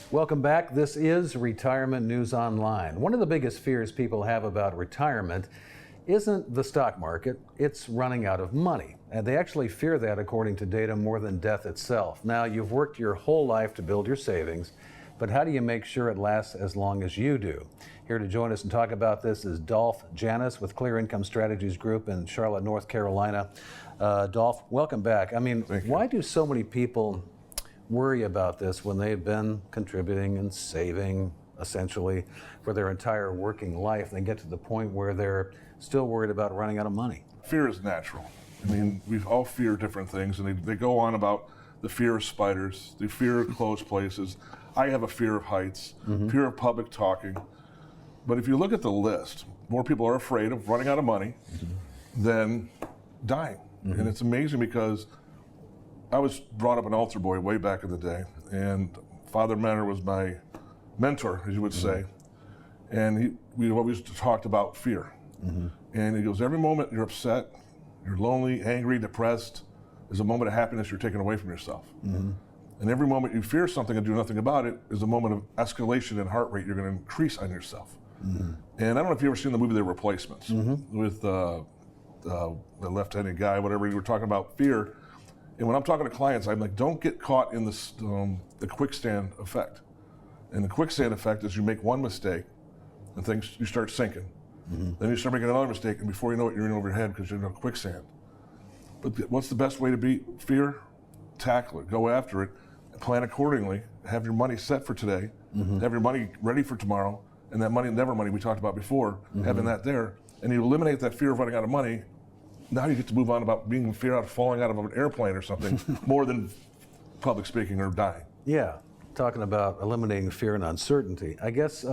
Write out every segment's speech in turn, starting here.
Welcome back. This is Retirement News Online. One of the biggest fears people have about retirement isn't the stock market, it's running out of money. And they actually fear that, according to data, more than death itself. Now, you've worked your whole life to build your savings, but how do you make sure it lasts as long as you do? Here to join us and talk about this is Dolph Janis with Clear Income Strategies Group in Charlotte, North Carolina. Dolph, welcome back. I mean, why do so many people worry about this when they've been contributing and saving essentially for their entire working life? They get to the point where they're still worried about running out of money. Fear is natural. I mean, we all fear different things, and they go on about the fear of spiders, the fear of closed places. I have a fear of heights, fear of public talking. But if you look at the list, more people are afraid of running out of money than dying. And it's amazing because I was brought up an altar boy way back in the day, and Father Mentor was my mentor, as you would say. And we always talked about fear. And he goes, every moment you're upset, you're lonely, angry, depressed, is a moment of happiness you're taking away from yourself. And every moment you fear something and do nothing about it is a moment of escalation in heart rate you're going to increase on yourself. And I don't know if you've ever seen the movie The Replacements with the left-handed guy, whatever, you were talking about fear. And when I'm talking to clients, I'm like, don't get caught in this, the quicksand effect. And the quicksand effect is you make one mistake and things, you start sinking. Then you start making another mistake, and before you know it, you're in over your head because you're in a quicksand. But what's the best way to beat fear? Tackle it, go after it, plan accordingly, have your money set for today, have your money ready for tomorrow, and that money, never money we talked about before, having that there, and you eliminate that fear of running out of money. Now you get to move on about being fear out of falling out of an airplane or something, more than public speaking or dying. Yeah, talking about eliminating fear and uncertainty. I guess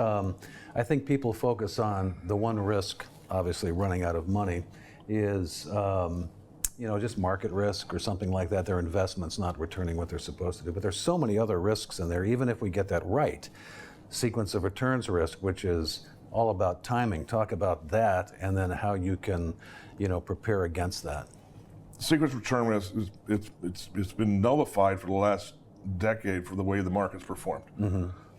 I think people focus on the one risk, obviously running out of money, is just market risk or something like that. Their investments not returning what they're supposed to do. But there's so many other risks in there, even if we get that right. Sequence of returns risk, which is all about timing. Talk about that, and then how you can, prepare against that. Sequence return risk it's been nullified for the last decade for the way the market's performed.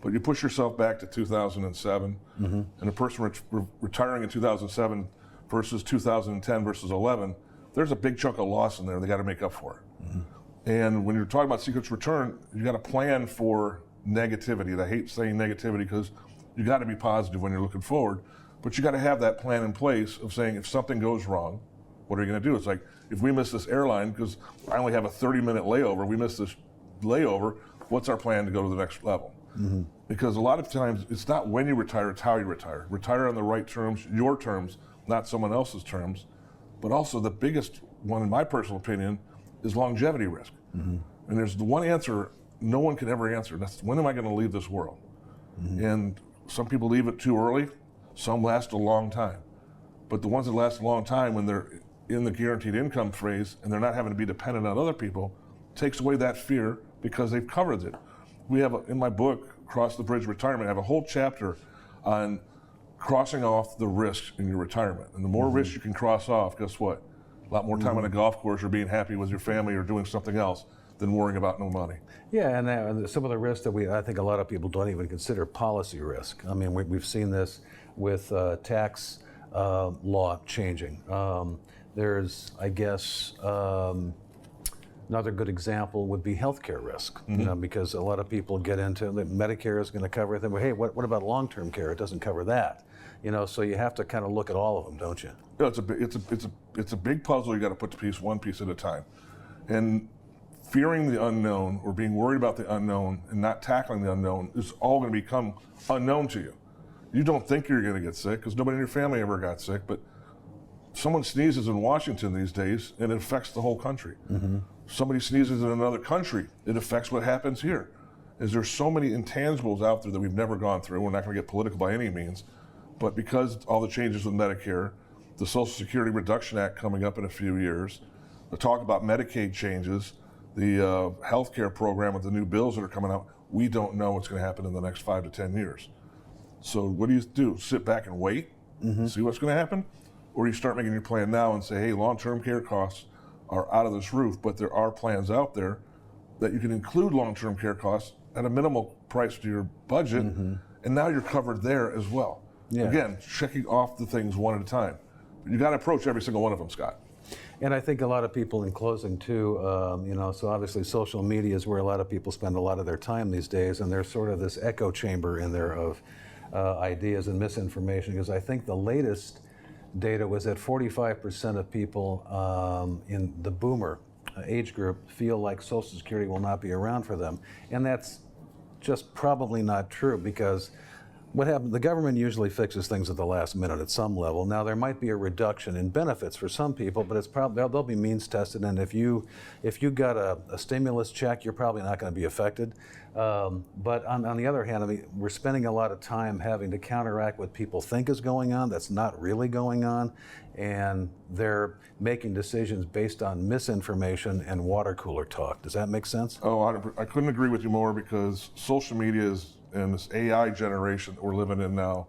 But you push yourself back to 2007, and a person retiring in 2007 versus 2010 versus 11, there's a big chunk of loss in there. They got to make up for it. And when you're talking about sequence return, you got to plan for negativity. And I hate saying negativity because you got to be positive when you're looking forward, but you got to have that plan in place of saying if something goes wrong, what are you going to do? It's like if we miss this airline because I only have a 30-minute layover, we miss this layover, what's our plan to go to the next level? Because a lot of times it's not when you retire, it's how you retire. Retire on the right terms, your terms, not someone else's terms. But also the biggest one, in my personal opinion, is longevity risk. And there's the one answer no one can ever answer. That's when am I going to leave this world? And some people leave it too early. Some last a long time. But the ones that last a long time, when they're in the guaranteed income phase and they're not having to be dependent on other people, takes away that fear because they've covered it. We have, in my book, Cross the Bridge Retirement, I have a whole chapter on crossing off the risks in your retirement. And the more risks you can cross off, guess what? A lot more time on a golf course or being happy with your family or doing something else than worrying about no money. Yeah, and some of the risks that I think a lot of people don't even consider policy risk. I mean, we've seen this with tax law changing. There's, I guess, another good example would be healthcare risk, because a lot of people get into that Medicare is going to cover everything. But hey, what about long-term care? It doesn't cover that. So you have to kind of look at all of them, don't you? Yeah, it's a big puzzle. You got to put one piece at a time, and fearing the unknown or being worried about the unknown and not tackling the unknown is all going to become unknown to you. You don't think you're going to get sick because nobody in your family ever got sick, but someone sneezes in Washington these days and it affects the whole country. Somebody sneezes in another country, it affects what happens here. There's so many intangibles out there that we've never gone through. We're not going to get political by any means, but because all the changes with Medicare, the Social Security Reduction Act coming up in a few years, the talk about Medicaid changes, the healthcare program with the new bills that are coming out, we don't know what's going to happen in the next 5 to 10 years. So what do? Sit back and wait, see what's going to happen? Or you start making your plan now and say, hey, long-term care costs are out of this roof, but there are plans out there that you can include long-term care costs at a minimal price to your budget, and now you're covered there as well. Yeah. Again, checking off the things one at a time. You got to approach every single one of them, Scott. And I think a lot of people, in closing too, so obviously social media is where a lot of people spend a lot of their time these days, and there's sort of this echo chamber in there of ideas and misinformation, because I think the latest data was that 45% of people in the boomer age group feel like Social Security will not be around for them. And that's just probably not true, because what happened, the government usually fixes things at the last minute at some level. Now, there might be a reduction in benefits for some people, but it's probably, they'll be means tested, and if you got a stimulus check, you're probably not going to be affected. But on the other hand, I mean, we're spending a lot of time having to counteract what people think is going on that's not really going on, and they're making decisions based on misinformation and water cooler talk. Does that make sense? Oh, I couldn't agree with you more, because social media is, and this AI generation that we're living in now,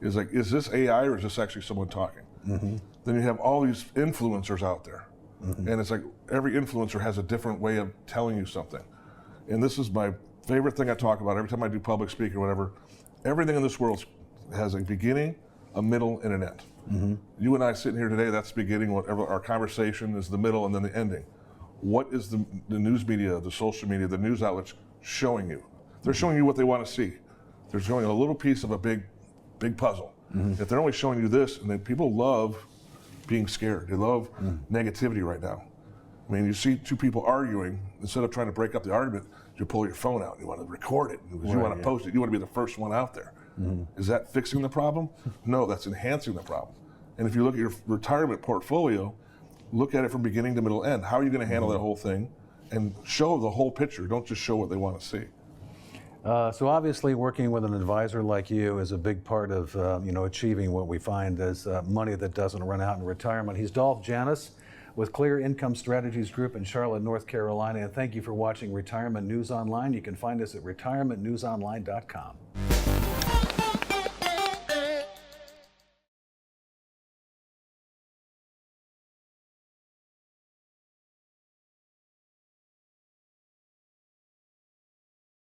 is like, is this AI or is this actually someone talking? Then you have all these influencers out there, and it's like every influencer has a different way of telling you something. And this is my favorite thing I talk about every time I do public speaking or whatever. Everything in this world has a beginning, a middle, and an end. You and I sitting here today, that's the beginning. Whatever our conversation is the middle, and then the ending. What is the news media, the social media, the news outlets showing you? They're showing you what they want to see. They're showing a little piece of a big puzzle. If they're only showing you this, and then people love being scared. They love negativity right now. I mean, you see two people arguing, instead of trying to break up the argument, you pull your phone out and you want to record it because you want to post it. You want to be the first one out there. Is that fixing the problem? No, that's enhancing the problem. And if you look at your retirement portfolio, look at it from beginning to middle end. How are you going to handle that whole thing? And show the whole picture. Don't just show what they want to see. So obviously, working with an advisor like you is a big part of achieving what we find as money that doesn't run out in retirement. He's Dolph Janis with Clear Income Strategies Group in Charlotte, North Carolina. And thank you for watching Retirement News Online. You can find us at retirementnewsonline.com.